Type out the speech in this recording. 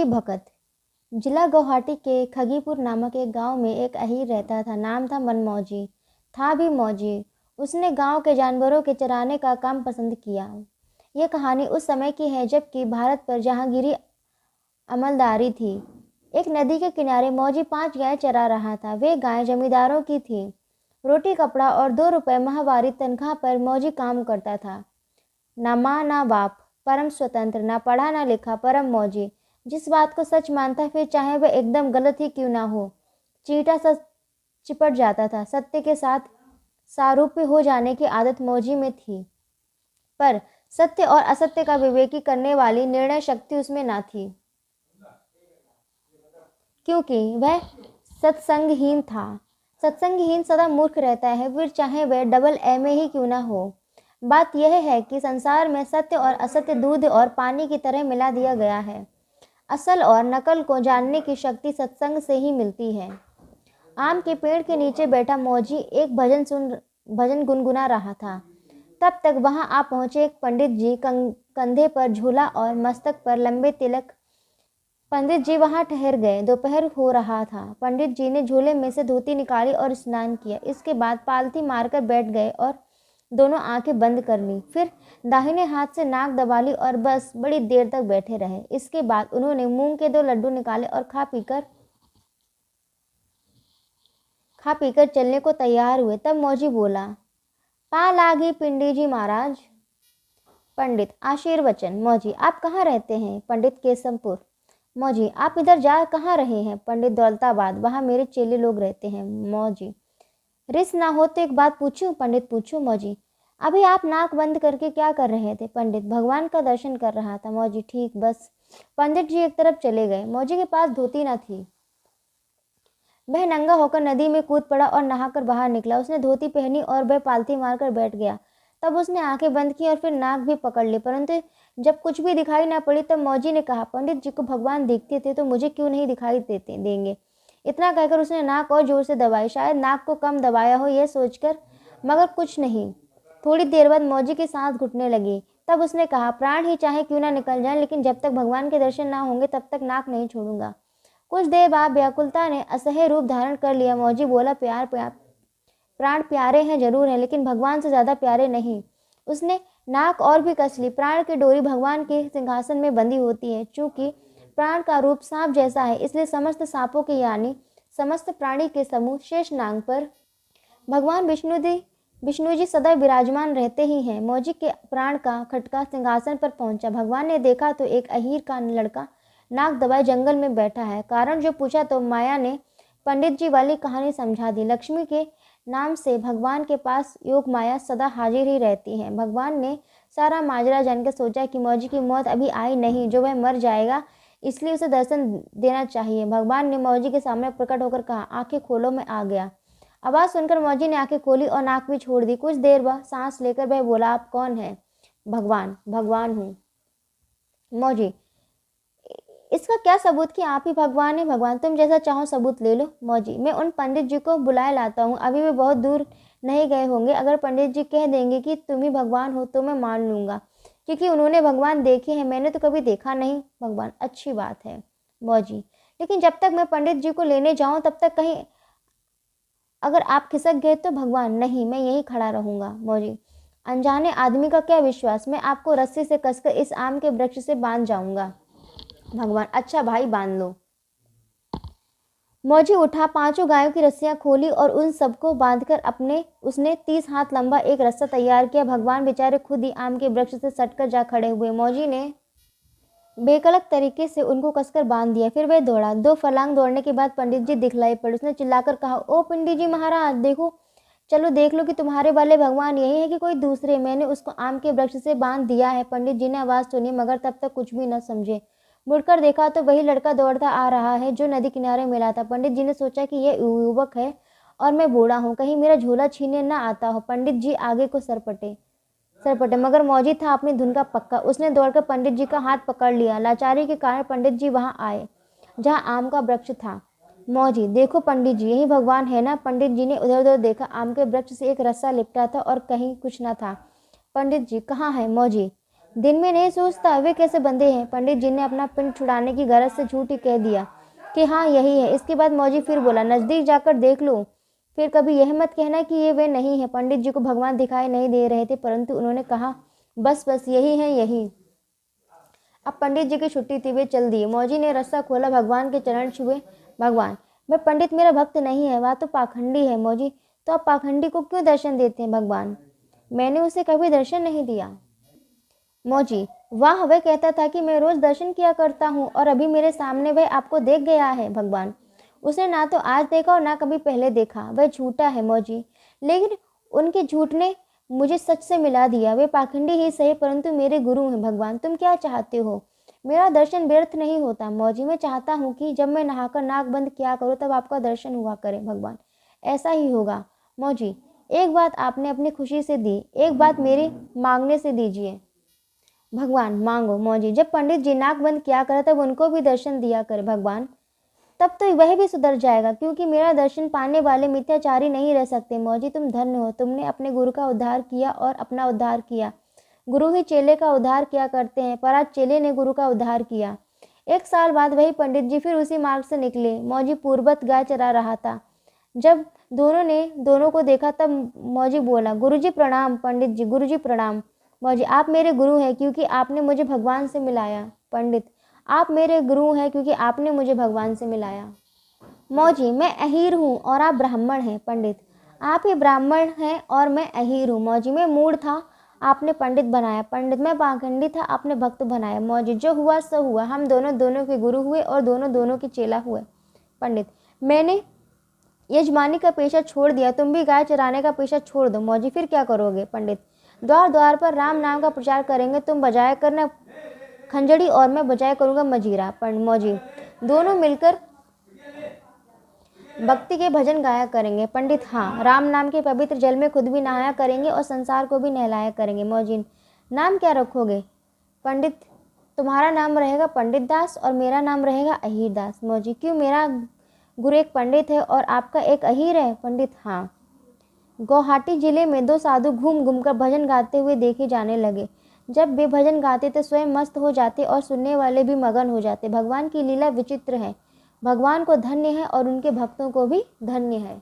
मौजी भगत। जिला गुवाहाटी के खगीपुर नामक एक गांव में एक अहीर रहता था। नाम था मनमौजी। था भी मौजी। उसने गांव के जानवरों के चराने का काम पसंद किया। यह कहानी उस समय की है जबकि भारत पर जहांगीरी अमलदारी थी। एक नदी के किनारे मौजी 5 गायें चरा रहा था। वे गायें जमींदारों की थी। रोटी कपड़ा और 2 रुपए माहवारी तनख्वाह पर मौजी काम करता था। ना माँ ना बाप, परम स्वतंत्र, ना पढ़ा ना लिखा, परम मौजी। जिस बात को सच मानता फिर चाहे वह एकदम गलत ही क्यों ना हो, चींटा सा चिपट जाता था। सत्य के साथ सारूप्य हो जाने की आदत मौजी में थी, पर सत्य और असत्य का विवेकी करने वाली निर्णय शक्ति उसमें ना थी, क्योंकि वह सत्संगहीन था। सत्संगहीन सदा मूर्ख रहता है, फिर चाहे वह डबल एमए ही क्यों ना हो। बात यह है कि संसार में सत्य और असत्य दूध और पानी की तरह मिला दिया गया है। असल और नकल को जानने की शक्ति सत्संग से ही मिलती है। आम के पेड़ के नीचे बैठा मौजी एक भजन गुनगुना रहा था। तब तक वहां आ पहुंचे एक पंडित जी, कंधे पर झूला और मस्तक पर लंबे तिलक। पंडित जी वहां ठहर गए। दोपहर हो रहा था। पंडित जी ने झूले में से धोती निकाली और स्नान किया। इसके बाद पालथी मारकर बैठ गए और दोनों आंखें बंद कर ली। फिर दाहिने हाथ से नाक दबा ली और बस बड़ी देर तक बैठे रहे। इसके बाद उन्होंने मूंग के 2 लड्डू निकाले और खा पीकर चलने को तैयार हुए। तब मौजी बोला, पा लागी पिंडी जी महाराज। पंडित, आशीर्वचन। मौजी, आप कहाँ रहते हैं? पंडित, केशवपुर। मौजी, आप इधर जा कहाँ रहे हैं? पंडित, दौलताबाद, वहाँ मेरे चेले लोग रहते हैं। मौजी, रिस ना हो तो एक बात पूछूं? पंडित, पूछो। मौजी, अभी आप नाक बंद करके क्या कर रहे थे? पंडित, भगवान का दर्शन कर रहा था। मौजी, ठीक, बस। पंडित जी एक तरफ चले गए। मौजी के पास धोती न थी। वह नंगा होकर नदी में कूद पड़ा और नहाकर बाहर निकला। उसने धोती पहनी और वह पालथी मारकर बैठ गया। तब उसने आंखें बंद की और फिर नाक भी पकड़ ली, परंतु जब कुछ भी दिखाई ना पड़ी तब मौजी ने कहा, पंडित जी को भगवान दिखते थे तो मुझे क्यों नहीं दिखाई देंगे? इतना कहकर उसने नाक और जोर से दबाई। शायद नाक को कम दबाया हो यह सोचकर, मगर कुछ नहीं। थोड़ी देर बाद मौजी की सांस घुटने लगी। तब उसने कहा, प्राण ही चाहे क्यों ना निकल जाए, लेकिन जब तक भगवान के दर्शन ना होंगे तब तक नाक नहीं छोड़ूंगा। कुछ देर बाद व्याकुलता ने असह्य रूप धारण कर लिया। मौजी बोला, प्राण प्यारे हैं जरूर है, लेकिन भगवान से ज्यादा प्यारे नहीं। उसने नाक और भी कस ली। प्राण की डोरी भगवान के सिंहासन में बंधी होती है। चूंकि प्राण का रूप सांप जैसा है, इसलिए समस्त सांपों के यानी समस्त प्राणी के समूह शेष नाग पर भगवान विष्णु जी सदा विराजमान रहते ही हैं। मौजी के प्राण का खटका सिंहासन पर पहुंचा। भगवान ने देखा तो एक अहीर का लड़का नाक दबाए जंगल में बैठा है। कारण जो पूछा तो माया ने पंडित जी वाली कहानी समझा दी। लक्ष्मी के नाम से भगवान के पास योग माया सदा हाजिर ही रहती है। भगवान ने सारा माजरा जानकर सोचा कि मौजी की मौत अभी आई नहीं, जो वह मर जाएगा, इसलिए उसे दर्शन देना चाहिए। भगवान ने मौजी के सामने प्रकट होकर कहा, आंखें खोलो, मैं आ गया। आवाज सुनकर मौजी ने आंखें खोली और नाक भी छोड़ दी। कुछ देर बाद सांस लेकर वह बोला, आप कौन है? भगवान। भगवान हूँ। मौजी, इसका क्या सबूत कि आप ही भगवान है? भगवान, तुम जैसा चाहो सबूत ले लो। मौजी, मैं उन पंडित जी को बुलाए लाता हूँ, अभी वे बहुत दूर नहीं गए होंगे। अगर पंडित जी कह देंगे कि तुम ही भगवान हो तो मैं मान लूंगा, क्योंकि उन्होंने भगवान देखे हैं, मैंने तो कभी देखा नहीं। भगवान, अच्छी बात है। मौजी, लेकिन जब तक मैं पंडित जी को लेने जाऊं तब तक कहीं अगर आप खिसक गए तो? भगवान, नहीं, मैं यहीं खड़ा रहूंगा। मौजी, अनजाने आदमी का क्या विश्वास, मैं आपको रस्सी से कसकर इस आम के वृक्ष से बांध जाऊंगा। भगवान, अच्छा भाई, बांध लो। मौजी उठा, 5 गायों की रस्सियां खोली और उन सबको बांधकर उसने 30 हाथ लंबा एक रस्सा तैयार किया। भगवान बेचारे खुद ही आम के वृक्ष से सटकर जा खड़े हुए। मौजी ने बेकलक तरीके से उनको कसकर बांध दिया। फिर वह दौड़ा। 2 फर्लांग दौड़ने के बाद पंडित जी दिखलाई पड़े। उसने चिल्लाकर कहा, ओ पंडित जी महाराज, देखो, चलो देख लो कि तुम्हारे वाले भगवान यही है कि कोई दूसरे। मैंने उसको आम के वृक्ष से बांध दिया है। पंडित जी ने आवाज सुनी, मगर तब तक कुछ भी न समझे। मुड़कर देखा तो वही लड़का दौड़ता आ रहा है जो नदी किनारे मिला था। पंडित जी ने सोचा कि यह युवक है और मैं बूढ़ा हूँ, कहीं मेरा झोला छीनने न आता हो। पंडित जी आगे को सरपटे, मगर मौजी था अपनी धुन का पक्का। उसने दौड़कर पंडित जी का हाथ पकड़ लिया। लाचारी के कारण पंडित जी वहां आए जहां आम का वृक्ष था। मौजी, देखो पंडित जी, यही भगवान है ना? पंडित जी ने उधर उधर देखा। आम के वृक्ष से एक रस्सा लिपटा था और कहीं कुछ न था। पंडित जी, कहाँ है? मौजी, दिन में नहीं सोचता, वे कैसे बंधे हैं? पंडित जी ने अपना पिंड छुड़ाने की गरज से झूठ ही कह दिया कि हाँ यही है। इसके बाद मौजी फिर बोला, नज़दीक जाकर देख लो, फिर कभी यह मत कहना कि ये वे नहीं है। पंडित जी को भगवान दिखाई नहीं दे रहे थे, परंतु उन्होंने कहा, बस बस यही है, यही। अब पंडित जी की छुट्टी थी, वे चल दिए। मौजी ने रस्सा खोला, भगवान के चरण छुए। भगवान, मैं पंडित मेरा भक्त नहीं है, वह तो पाखंडी है। मौजी, तो आप पाखंडी को क्यों दर्शन देते हैं? भगवान, मैंने उसे कभी दर्शन नहीं दिया। मौजी, वाह, वह कहता था कि मैं रोज दर्शन किया करता हूँ और अभी मेरे सामने वह आपको देख गया है। भगवान, उसने ना तो आज देखा और ना कभी पहले देखा, वह झूठा है। मौजी, लेकिन उनके झूठ ने मुझे सच से मिला दिया। वे पाखंडी ही सही, परंतु मेरे गुरु हैं। भगवान, तुम क्या चाहते हो? मेरा दर्शन व्यर्थ नहीं होता। मौजी, मैं चाहता हूँ कि जब मैं नहाकर नाक बंद किया करूँ तब आपका दर्शन हुआ करे। भगवान, ऐसा ही होगा। मौजी, एक बात आपने अपनी खुशी से दी, एक बात मेरे मांगने से दीजिए। भगवान, मांगो। मौजी, जब पंडित जी नाक बंद किया करे तब उनको भी दर्शन दिया करे। भगवान, तब तो वह भी सुधर जाएगा, क्योंकि मेरा दर्शन पाने वाले मिथ्याचारी नहीं रह सकते। मौजी, तुम धन्य हो, तुमने अपने गुरु का उद्धार किया और अपना उद्धार किया। गुरु ही चेले का उद्धार किया करते हैं, पर आज चेले ने गुरु का उद्धार किया। 1 साल बाद वही पंडित जी फिर उसी मार्ग से निकले। मौजी पूर्वत गाय चरा रहा था। जब दोनों ने दोनों को देखा तब मौजी बोला, गुरुजी प्रणाम। पंडित जी, गुरुजी प्रणाम। मौजी, आप मेरे गुरु हैं क्योंकि आपने मुझे भगवान से मिलाया। पंडित, आप मेरे गुरु हैं क्योंकि आपने मुझे भगवान से मिलाया। मौजी, मैं अहीर हूँ और आप ब्राह्मण हैं। पंडित, आप ही ब्राह्मण हैं और मैं अहीर हूँ। मौजी, मैं मूढ़ था, आपने पंडित बनाया। पंडित, मैं पाखंडी था, आपने भक्त बनाया। मौजी, जो हुआ सो हुआ, हम दोनों दोनों के गुरु हुए और दोनों दोनों के चेला हुए। पंडित, मैंने यजमानी का पेशा छोड़ दिया, तुम भी गाय चराने का पेशा छोड़ दो। मौजी, फिर क्या करोगे? पंडित, द्वार द्वार पर राम नाम का प्रचार करेंगे, तुम बजाया करना खंजड़ी और मैं बजाया करूँगा मजीरा। मौजी, दोनों मिलकर भक्ति के भजन गाया करेंगे। पंडित, हाँ, राम नाम के पवित्र जल में खुद भी नहाया करेंगे और संसार को भी नहलाया करेंगे। मौजी, नाम क्या रखोगे? पंडित, तुम्हारा नाम रहेगा पंडित दास और मेरा नाम रहेगा अहीर दास। मौजी, क्यों? मेरा गुरु एक पंडित है और आपका एक अहीर है। पंडित, हाँ। गुवाहाटी जिले में 2 साधु घूम घूम कर भजन गाते हुए देखे जाने लगे। जब वे भजन गाते तो स्वयं मस्त हो जाते और सुनने वाले भी मगन हो जाते। भगवान की लीला विचित्र है। भगवान को धन्य है और उनके भक्तों को भी धन्य है।